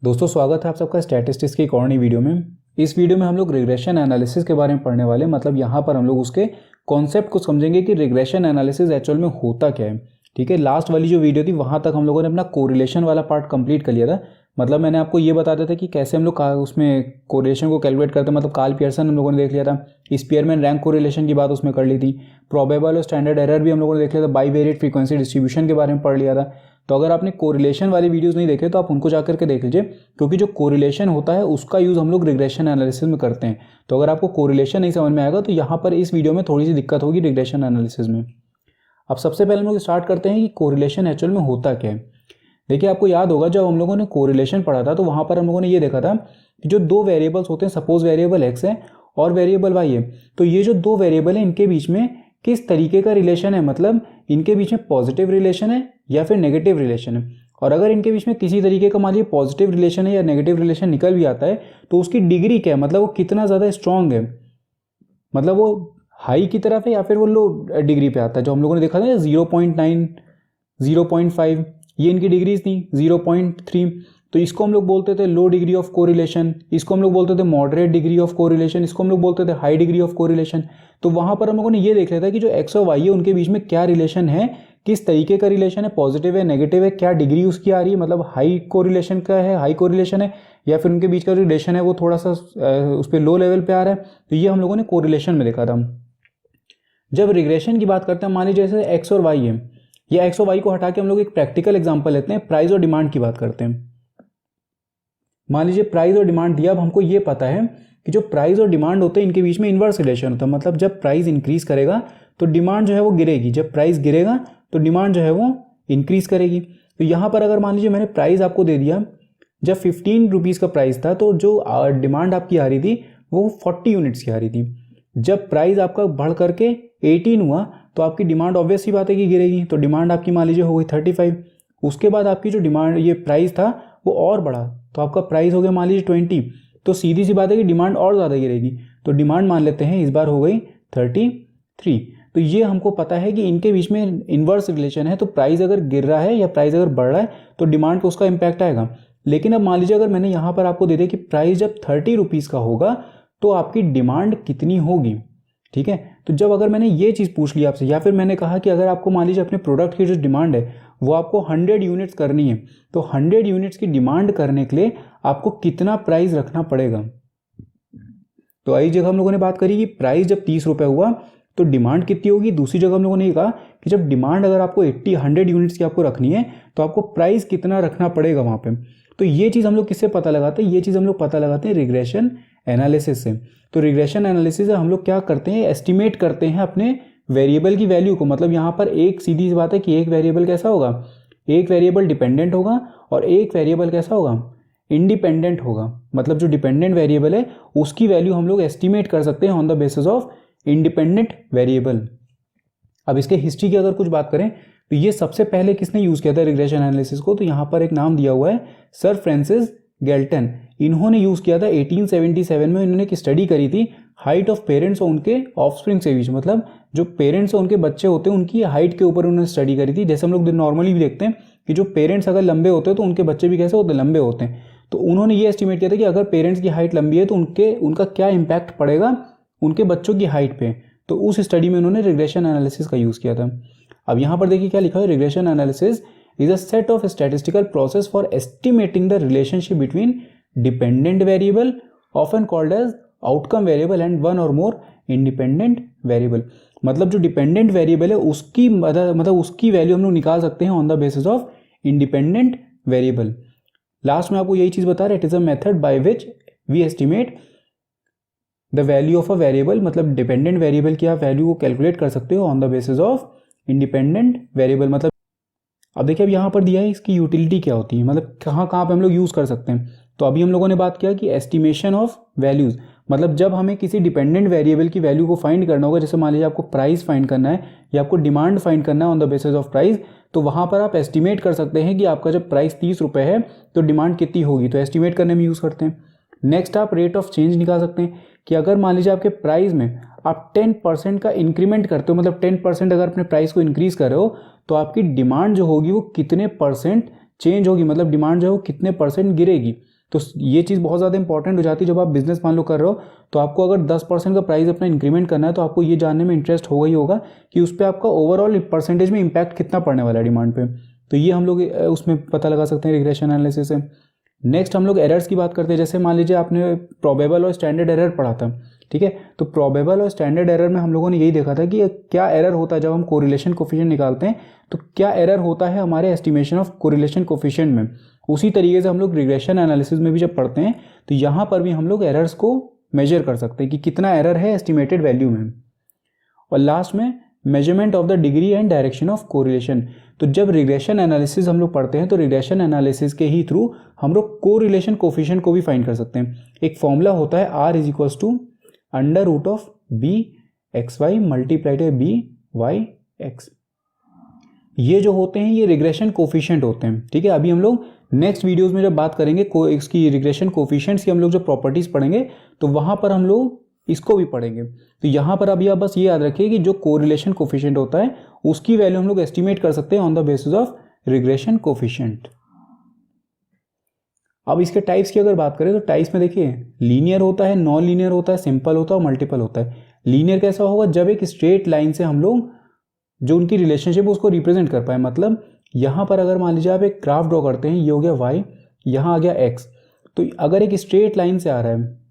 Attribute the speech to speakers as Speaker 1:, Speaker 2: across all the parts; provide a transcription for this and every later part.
Speaker 1: दोस्तों स्वागत है आप सबका स्टैटिस्टिक्स की एक और नई वीडियो में। इस वीडियो में हम लोग रिग्रेशन एनालिसिस के बारे में पढ़ने वाले, मतलब यहाँ पर हम लोग उसके कॉन्सेप्ट को समझेंगे कि रिग्रेशन एनालिसिस एक्चुअल में होता क्या है। ठीक है, लास्ट वाली जो वीडियो थी वहाँ तक हम लोगों ने अपना कोरिलेशन वाला पार्ट कंप्लीट कर लिया था। मतलब मैंने आपको ये बता दिया था कि कैसे हम लोग उसमें कोरिलेशन को कैलकुलेट करते हैं। मतलब कार्ल पियर्सन हम लोगों ने देख लिया था, स्पीयरमैन रैंक कोरिलेशन की बात उसमें कर ली थी, प्रोबेबल और स्टैंडर्ड एरर भी हम लोगों ने देख लिया था, बाईवेरिएट फ्रीक्वेंसी डिस्ट्रीब्यूशन के बारे में पढ़ लिया था। तो अगर आपने कोरिलेशन वाली वीडियोस नहीं देखे तो आप उनको जाकर के देख लीजिए, क्योंकि जो कोरिलेशन होता है उसका यूज़ हम लोग रिग्रेशन एनालिसिस में करते हैं। तो अगर आपको कोरिलेशन नहीं समझ में आएगा तो यहाँ पर इस वीडियो में थोड़ी सी दिक्कत होगी रिग्रेशन एनालिसिस में। अब सबसे पहले हम लोग स्टार्ट करते हैं कि कोरिलेशन एक्चुअल में होता क्या है। देखिए, आपको याद होगा जब हम लोगों ने कोरिलेशन पढ़ा था तो वहाँ पर हम लोगों ने ये देखा था कि जो दो वेरिएबल्स होते हैं, सपोज वेरिएबल एक्स है और वेरिएबल वाई है, तो ये जो दो वेरिएबल है इनके बीच में किस तरीके का रिलेशन है, मतलब इनके बीच में पॉजिटिव रिलेशन है या फिर नेगेटिव रिलेशन है। और अगर इनके बीच में किसी तरीके का मान लीजिए पॉजिटिव रिलेशन है या नेगेटिव रिलेशन निकल भी आता है तो उसकी डिग्री क्या है, मतलब वो कितना ज़्यादा स्ट्रांग है, मतलब वो हाई की तरफ है या फिर वो लो डिग्री पे आता है। जो हम लोगों ने देखा था 0.9, 0.5 ये इनकी डिग्रीज थी, 0.3, तो इसको हम लोग बोलते थे लो डिग्री ऑफ कोरिलेशन, इसको हम लोग बोलते थे मॉडरेट डिग्री ऑफ कोरिलेशन, इसको हम लोग बोलते थे हाई डिग्री ऑफ कोरिलेशन। तो वहाँ पर हम लोगों ने ये देख लिया था कि जो एक्स और वाई है उनके बीच में क्या रिलेशन है, किस तरीके का रिलेशन है, पॉजिटिव है नेगेटिव है, क्या डिग्री उसकी आ रही है, मतलब हाई कोरिलेशन का है, हाई कोरिलेशन है, या फिर उनके बीच का जो रिलेशन है वो थोड़ा सा उस पर लो लेवल पे आ रहा है। तो ये हम लोगों ने कोरिलेशन में देखा था। जब रिग्रेशन की बात करते हैं, मान लीजिए जैसे एक्स और वाई है, या एक्स और वाई को हटा के हम लोग एक प्रैक्टिकल एग्जांपल लेते हैं, प्राइस और डिमांड की बात करते हैं। मान लीजिए प्राइस और डिमांड दिया, अब हमको ये पता है कि जो प्राइस और डिमांड होते हैं इनके बीच में इन्वर्स रिलेशन होता है, मतलब जब प्राइस इंक्रीज करेगा तो डिमांड जो है वो गिरेगी, जब प्राइस गिरेगा तो डिमांड जो है वो इंक्रीज करेगी। तो यहाँ पर अगर मान लीजिए मैंने प्राइस आपको दे दिया, जब 15 रुपीज़ का प्राइस था तो जो डिमांड आपकी आ रही थी वो 40 यूनिट्स की आ रही थी। जब प्राइस आपका बढ़ करके 18 हुआ तो आपकी डिमांड ऑब्वियस ही बात है कि गिरेगी, तो डिमांड आपकी मान लीजिए हो गई 35। उसके बाद आपकी जो डिमांड ये प्राइस था वो और बढ़ा तो आपका प्राइस हो गया मान लीजिए 20, तो सीधी सी बात है कि डिमांड और ज़्यादा गिरेगी। तो डिमांड मान लेते हैं इस बार हो गई 33। तो ये हमको पता है कि इनके बीच में इन्वर्स रिलेशन है, तो प्राइस अगर गिर रहा है या प्राइस अगर बढ़ रहा है तो डिमांड को उसका इम्पैक्ट आएगा। लेकिन अब मान लीजिए अगर मैंने यहाँ पर आपको दे दिया कि प्राइस जब 30 रुपीज़ का होगा तो आपकी डिमांड कितनी होगी। ठीक है, तो जब अगर मैंने ये चीज़ पूछ ली आपसे, या फिर मैंने कहा कि अगर आपको मान लीजिए अपने प्रोडक्ट की जो डिमांड है वो आपको 100 यूनिट्स करनी है, तो 100 यूनिट्स की डिमांड करने के लिए आपको कितना प्राइस रखना पड़ेगा। तो आई जगह हम लोगों ने बात करी कि प्राइस जब 30 रुपये हुआ तो डिमांड कितनी होगी। दूसरी जगह हम लोगों ने ये कहा कि जब डिमांड अगर आपको 100 यूनिट्स की आपको रखनी है तो आपको प्राइस कितना रखना पड़ेगा वहाँ पे। तो ये चीज़ हम लोग किससे पता लगाते हैं, ये चीज़ हम लोग पता लगाते हैं रिग्रेशन एनालिसिस से। तो रिग्रेशन एनालिसिस से हम लोग क्या करते हैं, एस्टिमेट करते हैं अपने वेरिएबल की वैल्यू को। मतलब यहाँ पर एक सीधी सी बात है कि एक वेरिएबल कैसा होगा, एक वेरिएबल डिपेंडेंट होगा और एक वेरिएबल कैसा होगा, इंडिपेंडेंट होगा। मतलब जो डिपेंडेंट वेरिएबल है उसकी वैल्यू हम लोग एस्टिमेट कर सकते हैं on the basis of independent variable. अब इसके हिस्ट्री की अगर कुछ बात करें तो ये सबसे पहले किसने यूज़ किया था रिग्रेशन एनालिसिस को, तो यहाँ पर एक नाम दिया हुआ है सर फ्रांसिस गैल्टन। इन्होंने यूज़ किया था 1877 में। इन्होंने एक स्टडी करी थी हाइट ऑफ पेरेंट्स और उनके ऑफस्प्रिंग के बीच, मतलब जो पेरेंट्स और उनके बच्चे होते हैं उनकी हाइट के ऊपर उन्होंने स्टडी करी थी। जैसे हम लोग नॉर्मली भी देखते हैं कि जो पेरेंट्स अगर लंबे होते हैं तो उनके बच्चे भी कैसे होते हैं, लंबे होते हैं। तो उन्होंने ये एस्टिमेट किया था कि अगर पेरेंट्स की हाइट लंबी है तो उनका क्या इम्पैक्ट पड़ेगा उनके बच्चों की हाइट पे। तो उस स्टडी में उन्होंने रिग्रेशन एनालिसिस का यूज़ किया था। अब यहाँ पर देखिए क्या लिखा है, regression analysis is a set of statistical process for estimating the relationship between dependent variable often called as outcome variable and one और मोर इंडिपेंडेंट वेरिएबल। मतलब जो डिपेंडेंट वेरिएबल है उसकी मतलब उसकी वैल्यू हम लोग निकाल सकते हैं on the basis of independent variable. Last में आपको यही चीज़ बता रहे, it is a method by which we estimate the value of a variable. मतलब डिपेंडेंट वेरिएबल की आप वैल्यू को कैलकुलेट कर सकते हो on the basis of independent variable. मतलब अब देखिए अब यहाँ पर दिया है इसकी यूटिलिटी क्या होती है, मतलब कहाँ कहाँ पे हम लोग यूज़ कर सकते हैं। तो अभी हम लोगों ने बात किया कि एस्टिमेशन ऑफ वैल्यूज़, मतलब जब हमें किसी डिपेंडेंट वेरिएबल की वैल्यू को फाइंड करना होगा, जैसे मान लीजिए आपको प्राइस फाइंड करना है या आपको डिमांड फाइंड करना है on the basis of price, तो वहाँ पर आप एस्टिमेट कर सकते हैं कि आपका जब प्राइस 30 रुपये है तो डिमांड कितनी होगी, तो एस्टिमेट करने में यूज़ करते हैं। नेक्स्ट आप रेट ऑफ चेंज निकाल सकते हैं कि अगर मान लीजिए आपके प्राइस में आप 10% का इंक्रीमेंट करते हो, मतलब 10% अगर अपने प्राइस को इंक्रीज़ कर रहे हो तो आपकी डिमांड जो होगी वो कितने परसेंट चेंज होगी, मतलब डिमांड जो है वो कितने परसेंट गिरेगी। तो ये चीज़ बहुत ज़्यादा इंपॉर्टेंट हो जाती है जब आप बिजनेस मान लो कर रहे हो, तो आपको अगर 10% का प्राइस अपना इंक्रीमेंट करना है तो आपको ये जानने में इंटरेस्ट होगा ही होगा कि उस पर आपका ओवरऑल परसेंटेज में इम्पैक्ट कितना पड़ने वाला है डिमांड पे। तो ये हम लोग उसमें पता लगा सकते हैं रिग्रेशन एनालिसिस से। नेक्स्ट हम लोग एरर्स की बात करते हैं। जैसे मान लीजिए आपने प्रोबेबल और स्टैंडर्ड एरर पढ़ा था, ठीक है। तो प्रोबेबल और स्टैंडर्ड एरर में हम लोगों ने यही देखा था कि क्या एरर होता है जब हम कोरिलेशन कोफिशिएंट निकालते हैं, तो क्या एरर होता है हमारे एस्टिमेशन ऑफ कोरिलेशन कोफिशिएंट में। उसी तरीके से हम लोग रिग्रेशन एनालिसिस में भी जब पढ़ते हैं तो यहाँ पर भी हम लोग एरर्स को मेजर कर सकते हैं कि कितना एरर है एस्टिमेटेड वैल्यू में। और लास्ट में measurement of the degree and direction of correlation. तो जब रिग्रेशन एनालिसिस हम लोग पढ़ते हैं तो रिग्रेशन एनालिसिस के ही थ्रू हम लोग कोरिलेशन कोफिशिएंट को भी फाइंड कर सकते हैं। एक फॉर्मूला होता है R is equals to under root of b x y multiplied by b y x. ये जो होते हैं ये रिग्रेशन कोफिशिएंट होते हैं, ठीक है। अभी हम लोग नेक्स्ट वीडियोस में जब बात करेंगे इसकी रिग्रेशन कोफिशिएंट्स की हम लोग जो प्रॉपर्टीज पढ़ेंगे तो वहां पर हम लोग इसको भी पढ़ेंगे। तो यहाँ पर अभी आप बस ये याद रखिए कि जो कोरिलेशन कोफिशिएंट होता है उसकी वैल्यू हम लोग एस्टिमेट कर सकते हैं on the basis of regression coefficient. अब इसके टाइप्स की अगर बात करें तो टाइप्स में देखिए लीनियर होता है, नॉन लीनियर होता है, सिंपल होता है और मल्टीपल होता है। लीनियर कैसा होगा, जब एक स्ट्रेट लाइन से हम लोग जो उनकी रिलेशनशिप उसको रिप्रेजेंट कर पाए। मतलब यहाँ पर अगर मान लीजिए आप एक ग्राफ ड्रॉ करते हैं, ये हो गया y, यहाँ आ गया x, तो अगर एक स्ट्रेट लाइन से आ रहा है,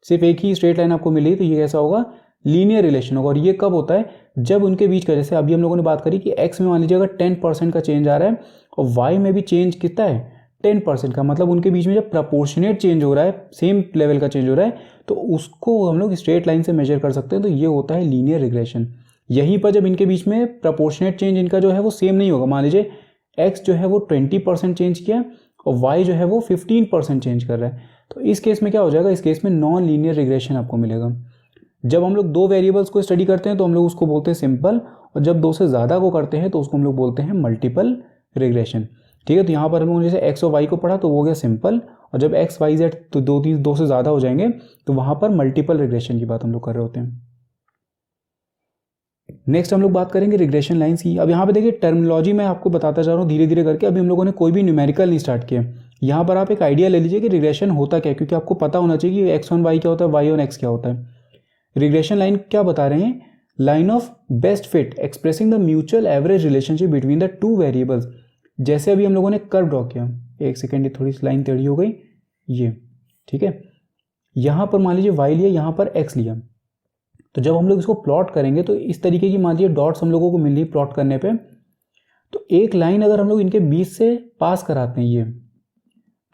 Speaker 1: सिर्फ एक ही स्ट्रेट लाइन आपको मिली, तो ये कैसा होगा, लीनियर रिलेशन होगा। और ये कब होता है, जब उनके बीच का, जैसे अभी हम लोगों ने बात करी कि x में मान लीजिए अगर 10% का चेंज आ रहा है और y में भी चेंज कितना है 10% का, मतलब उनके बीच में जब प्रपोर्शनेट चेंज हो रहा है, सेम लेवल का चेंज हो रहा है, तो उसको हम लोग स्ट्रेट लाइन से मेजर कर सकते हैं। तो ये होता है लीनियर रिग्रेशन। यहीं पर जब इनके बीच में प्रपोर्शनेट चेंज इनका जो है वो सेम नहीं होगा, मान लीजिए x जो है वो 20% चेंज किया और y जो है वो 15% चेंज कर रहा है, तो इस केस में क्या हो जाएगा, इस केस में नॉन लीनियर रिग्रेशन आपको मिलेगा। जब हम लोग दो वेरिएबल्स को स्टडी करते हैं तो हम लोग उसको बोलते हैं सिंपल, और जब दो से ज़्यादा को करते हैं तो उसको हम लोग बोलते हैं मल्टीपल रिग्रेशन, ठीक है। तो यहाँ पर हम लोगों ने जैसे x और y को पढ़ा तो वो हो गया सिंपल, और जब x y z तो दो से ज़्यादा हो जाएंगे तो वहाँ पर मल्टीपल रिग्रेशन की बात हम लोग कर रहे होते हैं। नेक्स्ट हम लोग बात करेंगे रिग्रेशन लाइंस की। अब यहाँ पे देखिए टर्मिनोलॉजी मैं आपको बताता जा रहा हूँ धीरे धीरे करके। अभी हम लोगों ने कोई भी न्यूमेरिकल नहीं स्टार्ट किया। यहाँ पर आप एक आइडिया ले लीजिए कि रिग्रेशन होता क्या है, क्योंकि आपको पता होना चाहिए कि x ऑन y क्या होता है, y ऑन x क्या होता है। रिग्रेशन लाइन क्या बता रहे हैं, line of best fit expressing the mutual average relationship between the two variables. जैसे अभी हम लोगों ने कर्व ड्रॉ किया, एक सेकेंड, ये थोड़ी सी लाइन टेढ़ी हो गई, ये ठीक है। यहाँ पर मान लीजिए y लिया, यहाँ पर x लिया, तो जब हम लोग इसको प्लॉट करेंगे तो इस तरीके की मान लीजिए डॉट्स हम लोगों को मिल रही प्लॉट करने पे, तो एक लाइन अगर हम लोग इनके बीच से पास कराते हैं ये,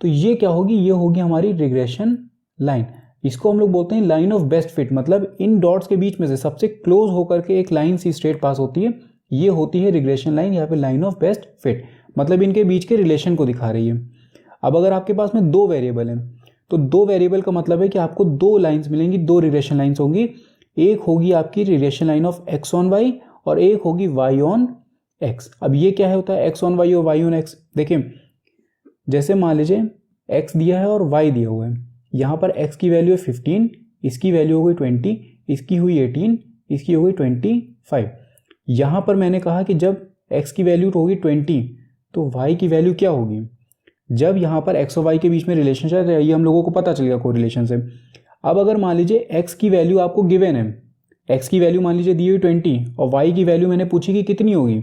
Speaker 1: तो ये क्या होगी, ये होगी हमारी रिग्रेशन लाइन। इसको हम लोग बोलते हैं लाइन ऑफ बेस्ट फिट, मतलब इन डॉट्स के बीच में से सबसे क्लोज होकर के एक लाइन सी स्ट्रेट पास होती है, ये होती है रिग्रेशन लाइन, यहाँ पे लाइन ऑफ बेस्ट फिट, मतलब इनके बीच के रिलेशन को दिखा रही है। अब अगर आपके पास में दो वेरिएबल हैं तो दो वेरिएबल का मतलब है कि आपको दो लाइन्स मिलेंगी, दो रिग्रेशन लाइन्स होंगी। एक होगी आपकी regression line of x on y और एक होगी y ऑन x। अब ये क्या है होता है x ऑन y और y ऑन x। देखिए जैसे मान लीजिए x दिया है और y दिया हुआ है, यहाँ पर x की वैल्यू है 15, इसकी वैल्यू हो गई 20, इसकी हुई 18, इसकी हो गई 25। यहाँ पर मैंने कहा कि जब x की वैल्यू होगी 20 तो y की वैल्यू क्या होगी, जब यहाँ पर x और y के बीच में रिलेशनशिप है, ये हम लोगों को पता चलेगा कोरिलेशन से। अब अगर मान लीजिए x की वैल्यू आपको गिवन है, x की वैल्यू मान लीजिए दी हुई 20 और y की वैल्यू मैंने पूछी कि कितनी होगी,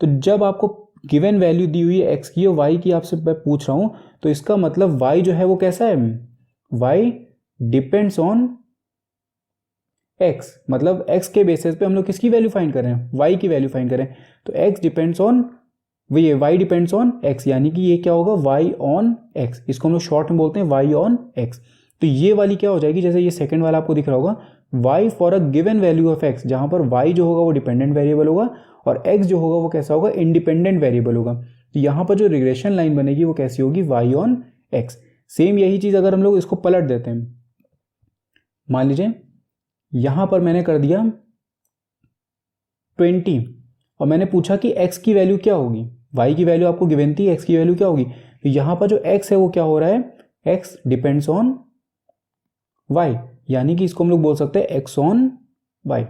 Speaker 1: तो जब आपको गिवन वैल्यू दी हुई है x की और y की आपसे मैं पूछ रहा हूँ, तो इसका मतलब y जो है वो कैसा है, y डिपेंड्स ऑन x, मतलब x के बेसिस पे हम लोग किसकी वैल्यू फाइंड कर रहे हैं, y की वैल्यू फाइंड करें, तो x डिपेंड्स ऑन ये y डिपेंड्स ऑन x, यानी कि ये क्या होगा y ऑन x, इसको हम लोग शॉर्ट में बोलते हैं y ऑन x। तो ये वाली क्या हो जाएगी, जैसे ये सेकंड वाला आपको दिख रहा होगा, y for a given value of x, जहां पर y जो होगा वो डिपेंडेंट वेरिएबल होगा और x जो होगा वो कैसा होगा, इंडिपेंडेंट वेरिएबल होगा। तो यहाँ पर जो रिग्रेशन लाइन बनेगी वो कैसी होगी, y ऑन x। सेम यही चीज अगर हम लोग इसको पलट देते हैं, मान लीजिए यहां पर मैंने कर दिया 20 और मैंने पूछा कि x की वैल्यू क्या होगी, y की वैल्यू आपको गिवन थी, x की वैल्यू क्या होगी, तो यहाँ पर जो x है वो क्या हो रहा है, x डिपेंड्स ऑन y, यानी कि इसको हम लोग बोल सकते हैं x ऑन y,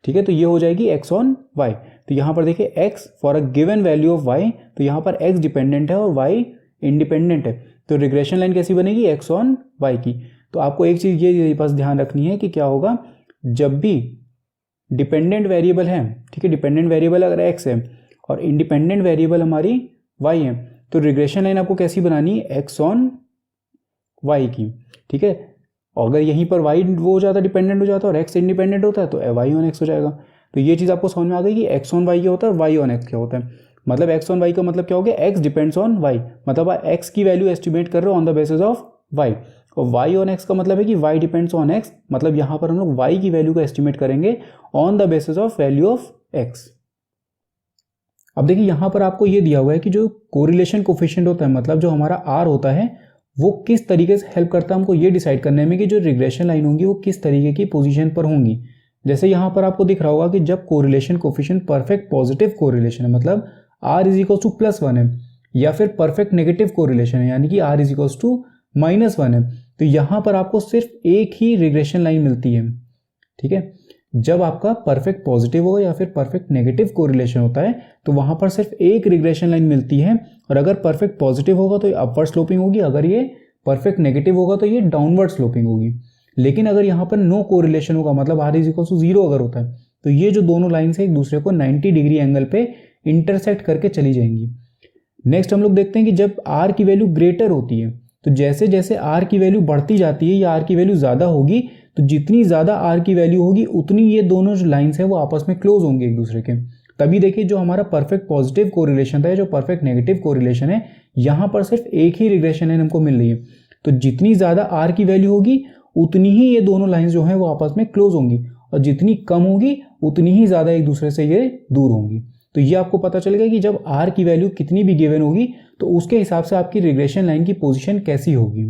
Speaker 1: ठीक है। तो ये हो जाएगी x ऑन y। तो यहाँ पर देखिए x for a given value of y, तो यहाँ पर x डिपेंडेंट है और y इंडिपेंडेंट है। तो रिग्रेशन लाइन कैसी बनेगी, एक्स ऑन वाई की। तो आपको एक चीज़ ये बस ध्यान रखनी है कि क्या होगा, जब भी डिपेंडेंट वेरिएबल है, ठीक है, डिपेंडेंट वेरिएबल अगर एक्स है और इंडिपेंडेंट वेरिएबल हमारी वाई है, तो रिग्रेशन लाइन आपको कैसी बनानी है, एक्स ऑन वाई की, ठीक है। और अगर यहीं पर वाई वो हो जाता है, डिपेंडेंट हो जाता है और एक्स इंडिपेंडेंट होता है, तो वाई ऑन एक्स हो जाएगा। तो ये चीज़ आपको समझ में आ गई कि एक्स ऑन वाई क्या होता है और वाई ऑन एक्स क्या होता है। मतलब एक्स ऑन वाई का मतलब क्या हो गया, एक्स डिपेंड्स ऑन वाई, मतलब आप एक्स की वैल्यू एस्टिमेट कर रहे हो on the basis of y. और वाई ऑन एक्स का मतलब है कि वाई डिपेंड्स ऑन एक्स, मतलब यहाँ पर हम लोग वाई की वैल्यू को एस्टिमेट करेंगे on the basis of value of x. अब देखिए यहाँ पर आपको ये दिया हुआ है कि जो कोरिलेशन कोफिशिएंट होता है, मतलब जो हमारा आर होता है, वो किस तरीके से हेल्प करता है हमको ये डिसाइड करने में कि जो रिग्रेशन लाइन होंगी वो किस तरीके की पोजीशन पर होंगी। जैसे यहाँ पर आपको दिख रहा होगा कि जब correlation coefficient perfect positive correlation है, मतलब आर इज इक्वल्स टू +1 है, या फिर परफेक्ट नेगेटिव कोरिलेशन है यानी कि आर इज इक्वल्स टू -1 है, तो यहाँ पर आपको सिर्फ एक ही रिग्रेशन लाइन मिलती है, ठीक है। जब आपका परफेक्ट पॉजिटिव होगा या फिर परफेक्ट नेगेटिव कोरिलेशन होता है तो वहां पर सिर्फ एक रिग्रेशन लाइन मिलती है, और अगर परफेक्ट पॉजिटिव होगा तो ये अपवर्ड स्लोपिंग होगी, अगर ये परफेक्ट नेगेटिव होगा तो ये डाउनवर्ड स्लोपिंग होगी। लेकिन अगर यहाँ पर नो कोरिलेशन होगा, मतलब आर इज इक्वल टू 0 अगर होता है, तो ये जो दोनों लाइन्स है एक दूसरे को 90 डिग्री एंगल पे इंटरसेक्ट करके चली जाएंगी। नेक्स्ट हम लोग देखते हैं कि जब आर की वैल्यू ग्रेटर होती है, तो जैसे जैसे आर की वैल्यू बढ़ती जाती है या आर की वैल्यू ज़्यादा होगी, तो जितनी ज़्यादा आर की वैल्यू होगी उतनी ये दोनों जो लाइन्स हैं वो आपस में क्लोज होंगे एक दूसरे के। तभी देखिए जो हमारा परफेक्ट पॉजिटिव कोरिलेशन था, जो परफेक्ट नेगेटिव कोरिलेशन है, यहाँ पर सिर्फ एक ही रिग्रेशन लाइन हमको मिल रही है। तो जितनी ज़्यादा आर की वैल्यू होगी उतनी ही ये दोनों लाइन्स जो हैं वो आपस में क्लोज होंगी, और जितनी कम होगी उतनी ही ज़्यादा एक दूसरे से ये दूर होंगी। तो ये आपको पता चलेगा कि जब आर की वैल्यू कितनी भी गिवन होगी तो उसके हिसाब से आपकी रिग्रेशन लाइन की पोजीशन कैसी होगी।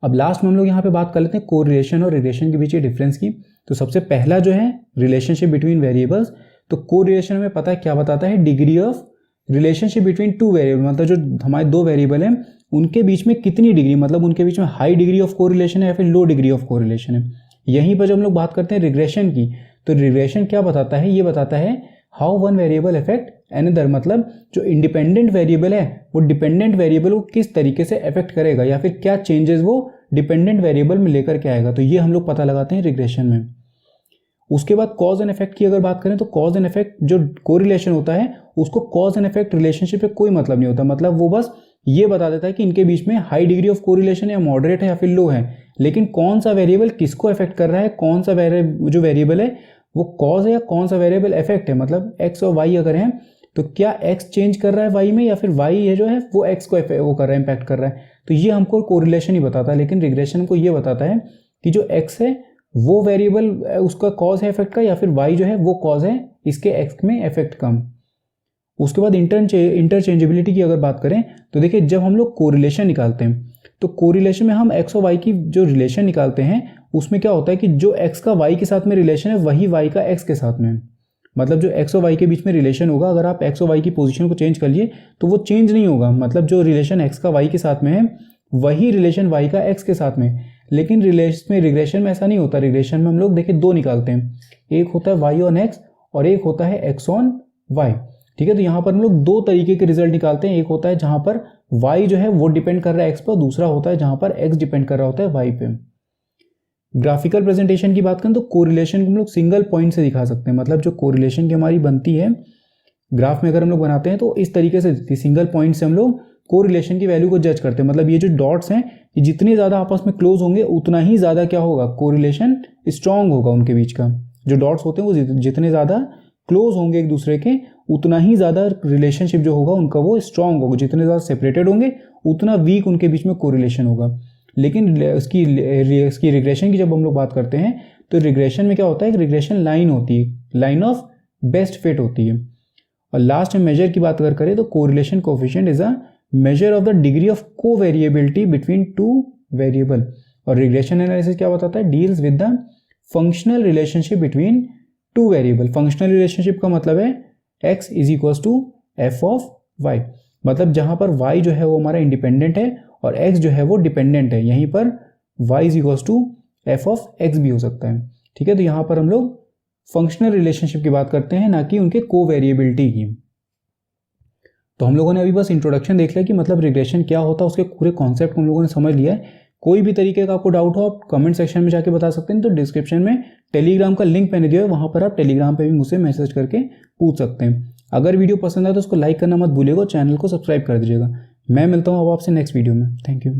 Speaker 1: अब लास्ट में हम लोग यहाँ पे बात कर लेते हैं कोरिलेशन और रिग्रेशन के बीच के डिफरेंस की। तो सबसे पहला जो है रिलेशनशिप बिटवीन वेरिएबल्स, तो कोरिलेशन में पता है क्या बताता है, degree of relationship between two variable, मतलब जो हमारे दो वेरिएबल हैं उनके बीच में कितनी डिग्री, मतलब उनके बीच में हाई डिग्री ऑफ कोरिलेशन है या फिर लो डिग्री ऑफ कोरिलेशन है। यहीं पर जब हम लोग बात करते हैं रिग्रेशन की, तो रिग्रेशन क्या बताता है, ये बताता है how one variable effect another, मतलब जो इंडिपेंडेंट वेरिएबल है वो डिपेंडेंट वेरिएबल को किस तरीके से अफेक्ट करेगा या फिर क्या चेंजेस वो डिपेंडेंट वेरिएबल में लेकर के आएगा। तो ये हम लोग पता लगाते हैं रिग्रेशन में। उसके बाद कॉज एंड इफेक्ट की अगर बात करें तो कॉज एंड इफेक्ट जो कोरिलेशन होता है उसको कॉज एंड इफेक्ट रिलेशनशिप पे कोई मतलब नहीं होता, मतलब वो बस ये बता देता है कि इनके बीच में हाई डिग्री ऑफ कोरिलेशन या मॉडरेट है या फिर लो है, लेकिन कौन सा वेरिएबल किसको अफेक्ट कर रहा है, कौन सा जो वेरिएबल है वो कॉज है या कौन सा वेरिएबल इफेक्ट है, मतलब एक्स और वाई अगर है तो क्या एक्स चेंज कर रहा है वाई में या फिर वाई है जो है वो एक्स को वो कर रहा है, इम्पैक्ट कर रहा है। तो ये हमको कोरिलेशन ही बताता है, लेकिन रिग्रेशन को ये बताता है कि जो एक्स है वो वेरिएबल उसका कॉज है इफेक्ट का, या फिर वाई जो है वो कॉज है इसके एक्स में इफेक्ट कम। उसके बाद इंटरचेंजेबिलिटी की अगर बात करें तो देखिए जब हम लोग कोरिलेशन निकालते हैं तो कोरिलेशन में हम एक्स और वाई की जो रिलेशन निकालते हैं उसमें क्या होता है कि जो एक्स का वाई के साथ में रिलेशन है वही वाई का एक्स के साथ में है। मतलब जो एक्स और वाई के बीच में रिलेशन होगा, अगर आप एक्स और वाई की पोजीशन को चेंज कर लिए तो वो चेंज नहीं होगा, मतलब जो रिलेशन एक्स का वाई के साथ में है वही रिलेशन वाई का एक्स के साथ में। लेकिन रिग्रेशन में ऐसा नहीं होता। रिग्रेशन में हम लोग देखिए दो निकालते हैं, एक होता है वाई ऑन एक्स और एक होता है एक्स ऑन वाई, ठीक है। तो यहाँ पर हम लोग दो तरीके के रिजल्ट निकालते हैं, एक होता है जहाँ पर y जो है वो डिपेंड कर रहा है x पर, दूसरा होता है जहाँ पर x डिपेंड कर रहा होता है y पे। ग्राफिकल प्रेजेंटेशन की बात करें तो कोरिलेशन को हम लोग सिंगल पॉइंट से दिखा सकते हैं, मतलब जो कोरिलेशन की हमारी बनती है ग्राफ में अगर हम लोग बनाते हैं तो इस तरीके से दिखती है, सिंगल पॉइंट से हम लोग कोरिलेशन की वैल्यू को जज करते हैं। मतलब ये जो डॉट्स हैं ये जितने ज़्यादा आपस में क्लोज होंगे उतना ही ज़्यादा क्या होगा, कोरिलेशन स्ट्रांग होगा उनके बीच का। जो डॉट्स होते हैं वो जितने ज़्यादा क्लोज होंगे एक दूसरे के उतना ही ज़्यादा रिलेशनशिप जो होगा उनका वो स्ट्रांग होगा, जितने ज़्यादा सेपरेटेड होंगे उतना वीक उनके बीच में कोरिलेशन होगा। लेकिन इसकी रिग्रेशन की जब हम लोग बात करते हैं तो रिग्रेशन में क्या होता है, एक रिग्रेशन लाइन होती है, लाइन ऑफ बेस्ट फिट होती है। और लास्ट में मेजर की बात अगर करें तो correlation coefficient is a measure of the degree of covariability between two variable. और रिग्रेशन एनालिसिस क्या बताता है, deals with the functional relationship between two variable. Functional relationship का मतलब है x is equals to F of Y, मतलब जहां पर y जो है वो हमारा इंडिपेंडेंट है और x जो है वो डिपेंडेंट है, यहीं पर y is equals to F of x भी हो सकता है, ठीक है। तो यहाँ पर हम लोग फंक्शनल रिलेशनशिप की बात करते हैं, ना कि उनके कोवेरिएबिलिटी की। तो तो हम लोगों ने अभी बस इंट्रोडक्शन देख लिया कि मतलब रिग्रेशन क्या होता है, उसके पूरे कॉन्सेप्ट हम लोगों ने समझ लिया है। कोई भी तरीके का आपको डाउट हो आप कमेंट सेक्शन में जाके बता सकते हैं, तो डिस्क्रिप्शन में टेलीग्राम का लिंक मैंने दिया है, वहाँ पर आप टेलीग्राम पे भी मुझसे मैसेज करके पूछ सकते हैं। अगर वीडियो पसंद आए तो उसको लाइक करना मत भूलिएगा, चैनल को सब्सक्राइब कर दीजिएगा। मैं मिलता हूँ अब आपसे नेक्स्ट वीडियो में। Thank you.